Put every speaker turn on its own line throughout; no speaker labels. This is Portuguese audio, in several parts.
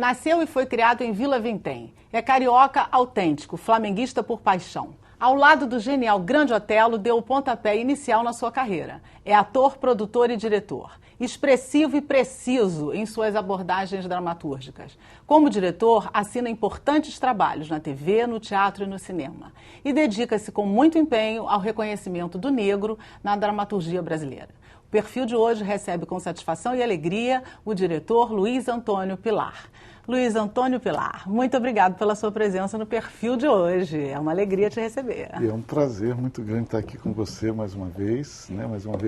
Nasceu e foi criado em Vila Vintém. É carioca autêntico, flamenguista por paixão. Ao lado do genial Grande Otelo, deu o pontapé inicial na sua carreira. É ator, produtor e diretor. Expressivo e preciso em suas abordagens dramatúrgicas. Como diretor, assina importantes trabalhos na TV, no teatro e no cinema. E dedica-se com muito empenho ao reconhecimento do negro na dramaturgia brasileira. O Perfil de hoje recebe com satisfação e alegria o diretor Luiz Antônio Pilar. Luiz Antônio Pilar, muito obrigado pela sua presença no Perfil de hoje. É uma alegria te receber.
É um prazer muito grande estar aqui com você mais uma vez,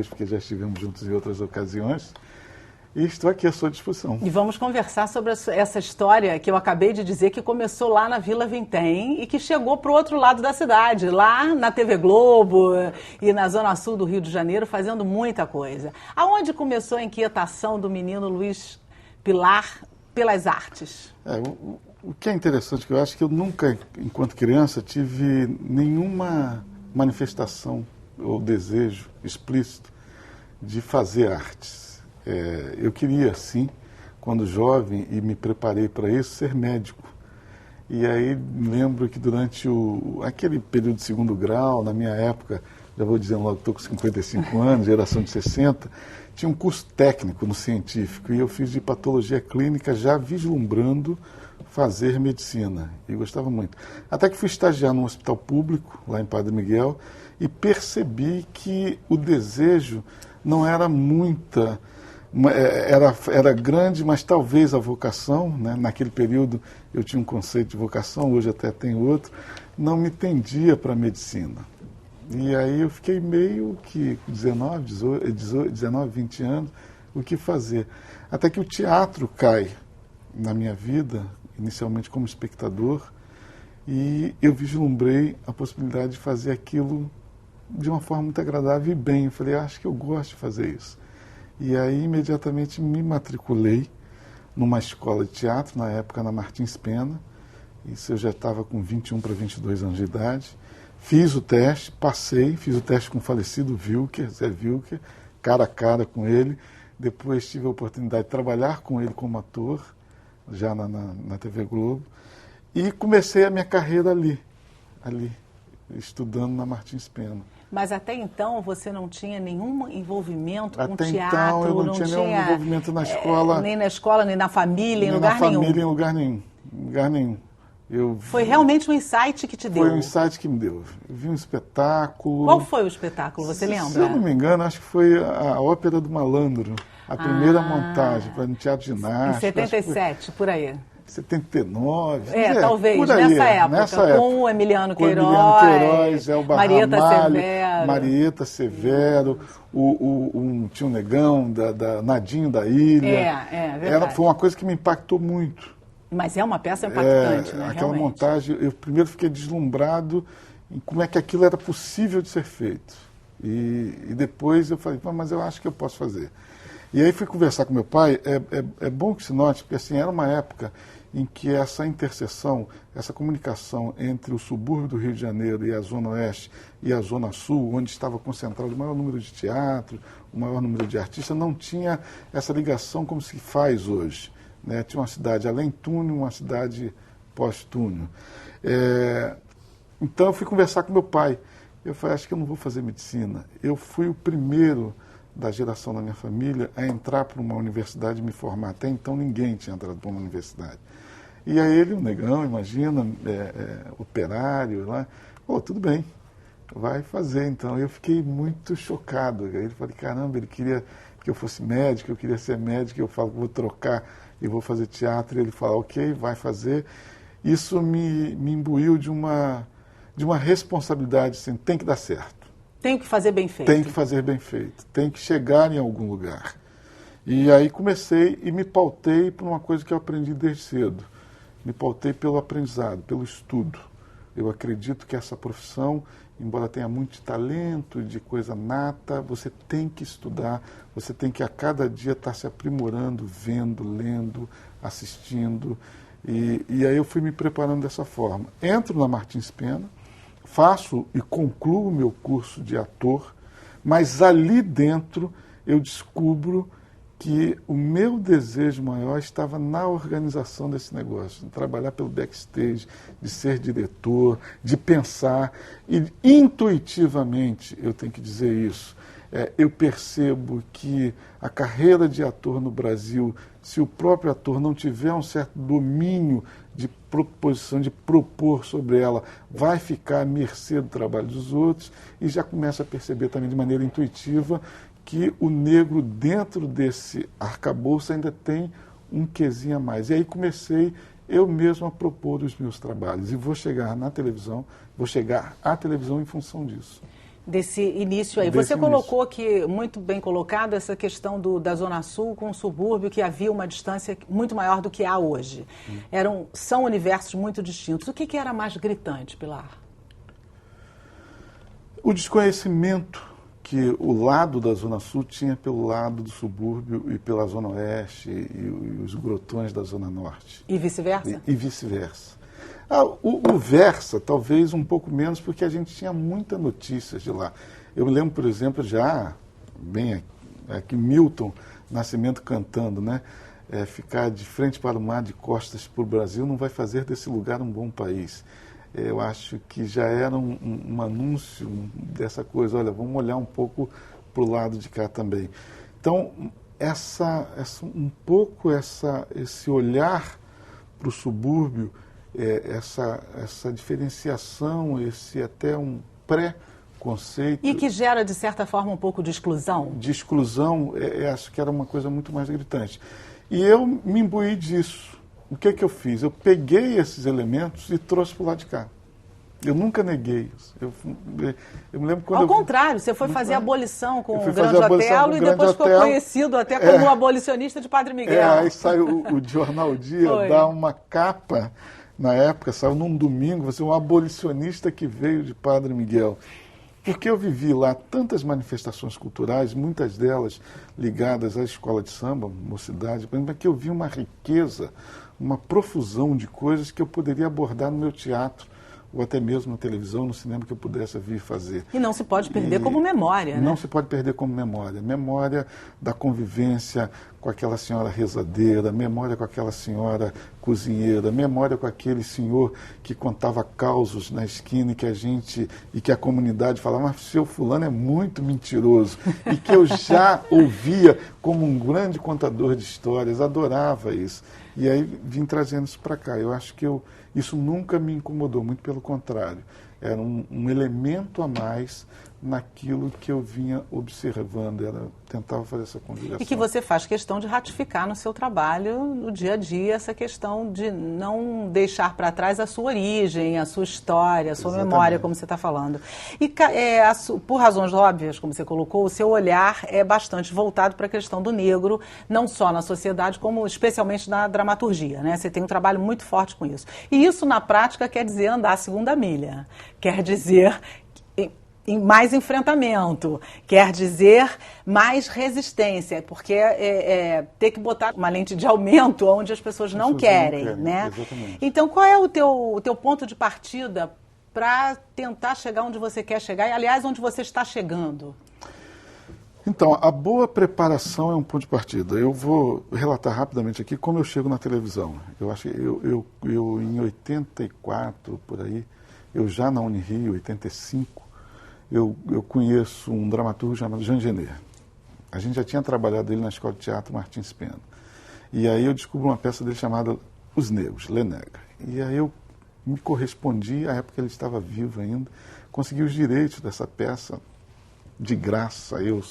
porque já estivemos juntos em outras ocasiões. E estou aqui à sua disposição.
E vamos conversar sobre essa história que eu acabei de dizer, que começou lá na Vila Vintém e que chegou para o outro lado da cidade, lá na TV Globo e na Zona Sul do Rio de Janeiro, fazendo muita coisa. Aonde começou a inquietação do menino Luiz Pilar pelas artes?
O que é interessante, que eu acho que eu nunca, enquanto criança, tive nenhuma manifestação ou desejo explícito de fazer artes. Eu queria, sim, quando jovem, e me preparei para isso, ser médico. E aí lembro que durante aquele período de segundo grau, na minha época, já vou dizendo logo, estou com 55 anos, geração de 60, tinha um curso técnico no científico, e eu fiz de patologia clínica já vislumbrando fazer medicina, e gostava muito. Até que fui estagiar num hospital público, lá em Padre Miguel, e percebi que o desejo não era muita... Era grande, mas talvez a vocação, né? Naquele período eu tinha um conceito de vocação, hoje até tenho outro, não me tendia para a medicina. E aí eu fiquei meio que 19, 20 anos, o que fazer. Até que o teatro cai na minha vida, inicialmente como espectador, e eu vislumbrei a possibilidade de fazer aquilo de uma forma muito agradável e bem. Eu falei, acho que eu gosto de fazer isso. E aí, imediatamente, me matriculei numa escola de teatro, na época, na Martins Pena. Isso eu já estava com 21 para 22 anos de idade. Fiz o teste, passei, fiz o teste com o falecido Wilker, Zé Wilker, cara a cara com ele. Depois tive a oportunidade de trabalhar com ele como ator, já na TV Globo. E comecei a minha carreira ali, estudando na Martins Pena.
Mas até então você não tinha nenhum envolvimento com
teatro?
Até
então eu não tinha nenhum envolvimento na escola.
Nem na escola, nem na família,
em lugar nenhum. Em lugar nenhum.
Foi realmente um insight que te deu?
Foi um insight que me deu. Eu vi um espetáculo...
Qual foi o espetáculo, você lembra?
Se eu não me engano, acho que foi a Ópera do Malandro. A primeira montagem, foi no Teatro Ginástica.
Em 77, por aí.
79.
Talvez,
por aí,
nessa época, com o Emiliano
Queiroz, Elba
Marieta
Ramalho,
Severo.
Marieta Severo, tinha um negão, Nadinho da Ilha.
Verdade.
Foi uma coisa que me impactou muito.
Mas é uma peça impactante, né?
Aquela
realmente.
montagem, eu primeiro fiquei deslumbrado em como é que aquilo era possível de ser feito. E depois eu falei, mas eu acho que eu posso fazer. E aí fui conversar com meu pai. É bom que se note, porque assim, era uma época em que essa interseção, essa comunicação entre o subúrbio do Rio de Janeiro e a Zona Oeste e a Zona Sul, onde estava concentrado o maior número de teatro, o maior número de artistas, não tinha essa ligação como se faz hoje. Né? Tinha uma cidade além túnel, uma cidade pós-túnel. Então eu fui conversar com meu pai. Eu falei, acho que eu não vou fazer medicina. Eu fui o primeiro da geração da minha família a entrar para uma universidade e me formar. Até então ninguém tinha entrado para uma universidade. E aí ele, um negão, imagina, operário lá, tudo bem, vai fazer então. Eu fiquei muito chocado. Aí ele falou, caramba, ele queria que eu fosse médico, eu queria ser médico, eu falo, vou trocar e vou fazer teatro. E ele fala, ok, vai fazer. Isso me imbuiu de uma responsabilidade, assim, tem que dar certo.
Tem que fazer bem feito.
Tem que fazer bem feito, tem que chegar em algum lugar. E aí comecei e me pautei por uma coisa que eu aprendi desde cedo. Me pautei pelo aprendizado, pelo estudo. Eu acredito que essa profissão, embora tenha muito de talento, de coisa nata, você tem que estudar, você tem que a cada dia estar se aprimorando, vendo, lendo, assistindo. E aí eu fui me preparando dessa forma. Entro na Martins Pena, faço e concluo o meu curso de ator, mas ali dentro eu descubro que o meu desejo maior estava na organização desse negócio, de trabalhar pelo backstage, de ser diretor, de pensar, e intuitivamente, eu tenho que dizer isso, eu percebo que a carreira de ator no Brasil, se o próprio ator não tiver um certo domínio de proposição, de propor sobre ela, vai ficar à mercê do trabalho dos outros, e já começa a perceber também de maneira intuitiva que o negro dentro desse arcabouço ainda tem um quezinho a mais. E aí comecei eu mesmo a propor os meus trabalhos. E vou chegar à televisão em função disso.
Desse início aí. Você colocou aqui, muito bem colocado, essa questão da Zona Sul com o subúrbio, que havia uma distância muito maior do que há hoje. São universos muito distintos. O que era mais gritante, Pilar?
O desconhecimento que o lado da Zona Sul tinha pelo lado do subúrbio e pela Zona Oeste e os grotões da Zona Norte.
E vice-versa?
E vice-versa. O Versa, talvez um pouco menos, porque a gente tinha muitas notícias de lá. Eu me lembro, por exemplo, já, bem aqui, Milton Nascimento cantando, né? Ficar de frente para o mar, de costas para o Brasil, não vai fazer desse lugar um bom país. Eu acho que já era um anúncio dessa coisa, olha, vamos olhar um pouco para o lado de cá também. Então, esse olhar para o subúrbio, essa diferenciação, esse até um pré-conceito...
E que gera, de certa forma, um pouco de exclusão?
De exclusão, acho que era uma coisa muito mais gritante. E eu me imbuí disso. O que eu fiz? Eu peguei esses elementos e trouxe para o lado de cá. Eu nunca neguei isso. Eu me lembro quando
Ao contrário, você foi fazer a abolição com o Grande Otelo e depois ficou conhecido até como o abolicionista de Padre Miguel.
Aí saiu o Jornal Dia, dá uma capa, na época, saiu num domingo, você é um abolicionista que veio de Padre Miguel. Porque eu vivi lá tantas manifestações culturais, muitas delas ligadas à escola de samba, mocidade, que eu vi uma riqueza, uma profusão de coisas que eu poderia abordar no meu teatro, ou até mesmo na televisão, no cinema, que eu pudesse vir fazer.
E não se pode perder como memória, né?
Não se pode perder como memória. Memória da convivência com aquela senhora rezadeira, memória com aquela senhora cozinheira, memória com aquele senhor que contava causos na esquina e que a comunidade falava, mas o seu fulano é muito mentiroso. E que eu já ouvia como um grande contador de histórias, adorava isso. E aí vim trazendo isso para cá. Eu acho que isso nunca me incomodou, muito pelo contrário. Era um elemento a mais naquilo que eu vinha observando, tentava fazer essa conjugação.
E que você faz questão de ratificar no seu trabalho, no dia a dia, essa questão de não deixar para trás a sua origem, a sua história, a sua memória, como você está falando. E por razões óbvias, como você colocou, o seu olhar é bastante voltado para a questão do negro, não só na sociedade, como especialmente na dramaturgia, né? Você tem um trabalho muito forte com isso. E isso, na prática, quer dizer andar a segunda milha. Quer dizer mais enfrentamento, quer dizer mais resistência, porque ter que botar uma lente de aumento onde as pessoas não querem, né?
Exatamente.
Então, qual é o teu ponto de partida para tentar chegar onde você quer chegar e, aliás, onde você está chegando?
Então, a boa preparação é um ponto de partida. Eu vou relatar rapidamente aqui como eu chego na televisão. Eu acho que eu em 84, por aí, eu já na Unirio, 85, eu conheço um dramaturgo chamado Jean Genet. A gente já tinha trabalhado ele na Escola de Teatro Martins Pena. E aí eu descubro uma peça dele chamada Os Negros, Le Negre. E aí eu me correspondi, à época ele estava vivo ainda, consegui os direitos dessa peça de graça, eu,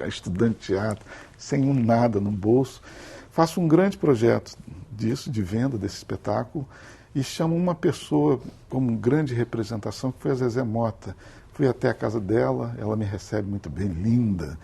estudante de teatro, sem nada no bolso. Faço um grande projeto disso, de venda desse espetáculo, e chamo uma pessoa como grande representação, que foi a Zezé Mota. Fui até a casa dela, ela me recebe muito bem, linda.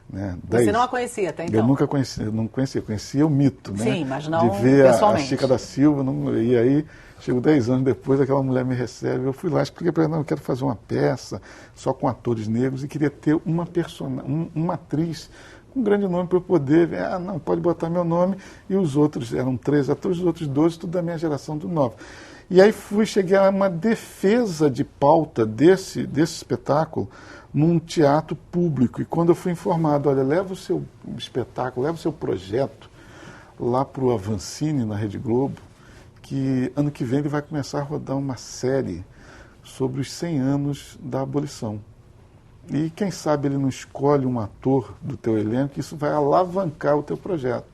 Né?
Você não a conhecia até então?
Eu nunca conhecia o mito, né?
Sim, mas não
de ver
pessoalmente.
A Chica da Silva, e aí, chego 10 anos depois, aquela mulher me recebe, eu fui lá, expliquei para ela, eu quero fazer uma peça só com atores negros e queria ter uma atriz com um grande nome para eu poder ver, não, pode botar meu nome, e os outros, eram 13 atores, os outros 12, tudo da minha geração, do 9. E aí cheguei a uma defesa de pauta desse espetáculo num teatro público. E quando eu fui informado, olha, leva o seu espetáculo, leva o seu projeto lá para o Avancini, na Rede Globo, que ano que vem ele vai começar a rodar uma série sobre os 100 anos da abolição. E quem sabe ele não escolhe um ator do teu elenco, isso vai alavancar o teu projeto.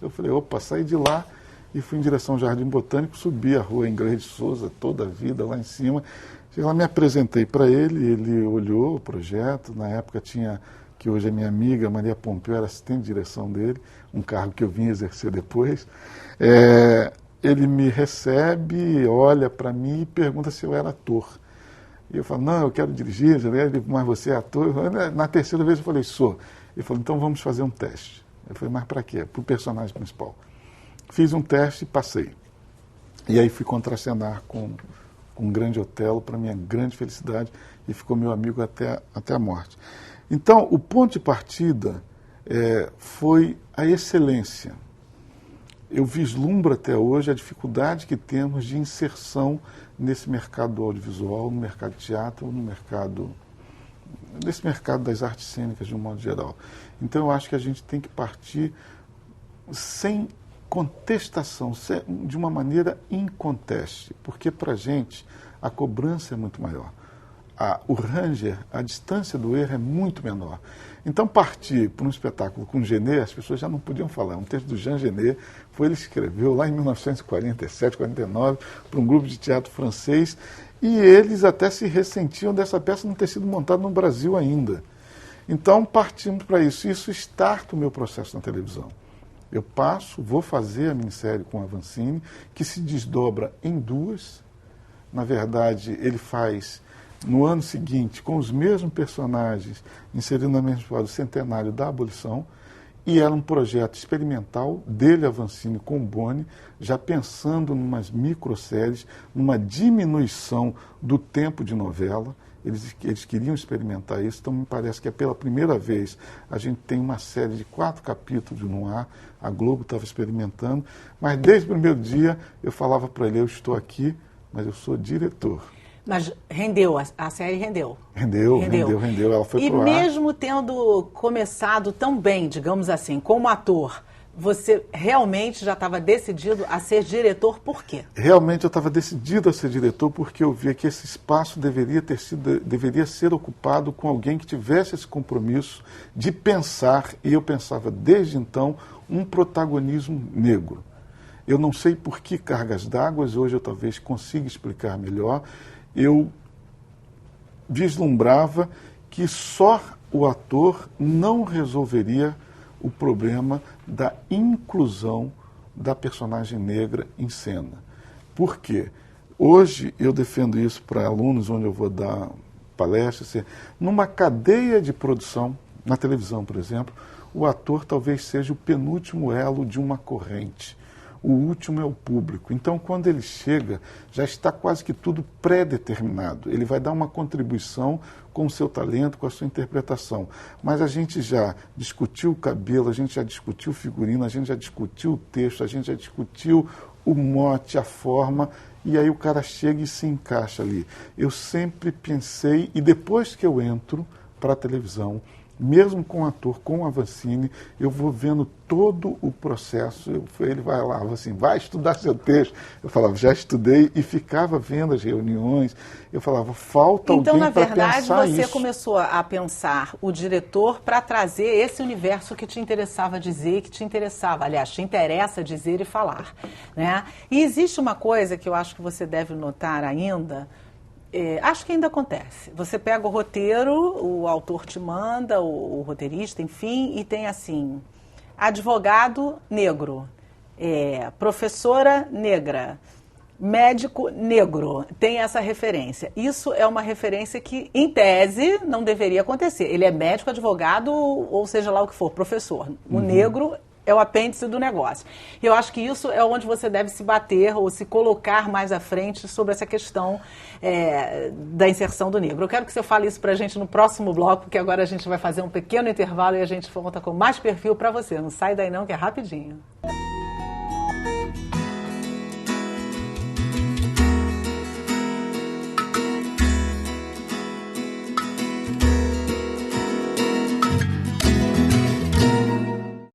Eu falei, opa, saí de lá e fui em direção ao Jardim Botânico, subi a rua Inglês de Souza, toda a vida lá em cima. Cheguei lá, me apresentei para ele, ele olhou o projeto, na época tinha, que hoje é minha amiga, Maria Pompeu, era assistente de direção dele, um cargo que eu vim exercer depois. Ele me recebe, olha para mim e pergunta se eu era ator. E eu falo, não, eu quero dirigir, mas você é ator? Na terceira vez eu falei, sou. Ele falou, então vamos fazer um teste. Eu falei, mas para quê? Para o personagem principal. Fiz um teste e passei. E aí fui contracenar com um grande Otelo, para minha grande felicidade, e ficou meu amigo até a morte. Então, o ponto de partida foi a excelência. Eu vislumbro até hoje a dificuldade que temos de inserção nesse mercado do audiovisual, no mercado de teatro, nesse mercado das artes cênicas de um modo geral. Então, eu acho que a gente tem que partir sem contestação, de uma maneira inconteste, porque para a gente a cobrança é muito maior. O ranger, a distância do erro é muito menor. Então, partir para um espetáculo com Genet, as pessoas já não podiam falar. Um texto do Jean Genet, ele escreveu lá em 1947, 49, para um grupo de teatro francês, e eles até se ressentiam dessa peça não ter sido montada no Brasil ainda. Então, partimos para isso. Isso starta o meu processo na televisão. Eu vou fazer a minissérie com a Avancini, que se desdobra em duas. Na verdade, ele faz, no ano seguinte, com os mesmos personagens, inserindo na mesma história o centenário da abolição, e era um projeto experimental dele, Avancini, com o Boni, já pensando em umas microséries, numa diminuição do tempo de novela. Eles queriam experimentar isso, então me parece que é pela primeira vez a gente tem uma série de 4 capítulos no ar, a Globo estava experimentando, mas desde o primeiro dia eu falava para ele, eu estou aqui, mas eu sou diretor.
Mas rendeu, a série rendeu.
Rendeu, ela foi pro ar.
E mesmo tendo começado tão bem, digamos assim, como ator, você realmente já estava decidido a ser diretor, por quê?
Realmente eu estava decidido a ser diretor porque eu via que esse espaço deveria ser ocupado com alguém que tivesse esse compromisso de pensar, e eu pensava desde então, um protagonismo negro. Eu não sei por que cargas d'água, hoje eu talvez consiga explicar melhor. Eu vislumbrava que só o ator não resolveria o problema da inclusão da personagem negra em cena. Por quê? Hoje eu defendo isso para alunos, onde eu vou dar palestras, numa cadeia de produção, na televisão, por exemplo, o ator talvez seja o penúltimo elo de uma corrente. O último é o público. Então, quando ele chega, já está quase que tudo pré-determinado. Ele vai dar uma contribuição com o seu talento, com a sua interpretação. Mas a gente já discutiu o cabelo, a gente já discutiu o figurino, a gente já discutiu o texto, a gente já discutiu o mote, a forma, e aí o cara chega e se encaixa ali. Eu sempre pensei, e depois que eu entro para a televisão, mesmo com o ator, com o Avancini, eu vou vendo todo o processo. Ele vai lá, assim, vai estudar seu texto. Eu falava, já estudei, e ficava vendo as reuniões. Eu falava, falta alguém para pensar isso.
Então, na verdade, você começou a pensar o diretor para trazer esse universo que te interessava dizer, que te interessava, aliás, te interessa dizer e falar, né? E existe uma coisa que eu acho que você deve notar ainda. Acho que ainda acontece. Você pega o roteiro, o autor te manda, o roteirista, enfim, e tem assim, advogado negro, professora negra, médico negro, tem essa referência. Isso é uma referência que, em tese, não deveria acontecer. Ele é médico, advogado, ou seja lá o que for, professor. O negro é o apêndice do negócio. Eu acho que isso é onde você deve se bater ou se colocar mais à frente sobre essa questão da inserção do negro. Eu quero que você fale isso pra gente no próximo bloco, porque agora a gente vai fazer um pequeno intervalo e a gente volta com mais perfil para você. Não sai daí não, que é rapidinho.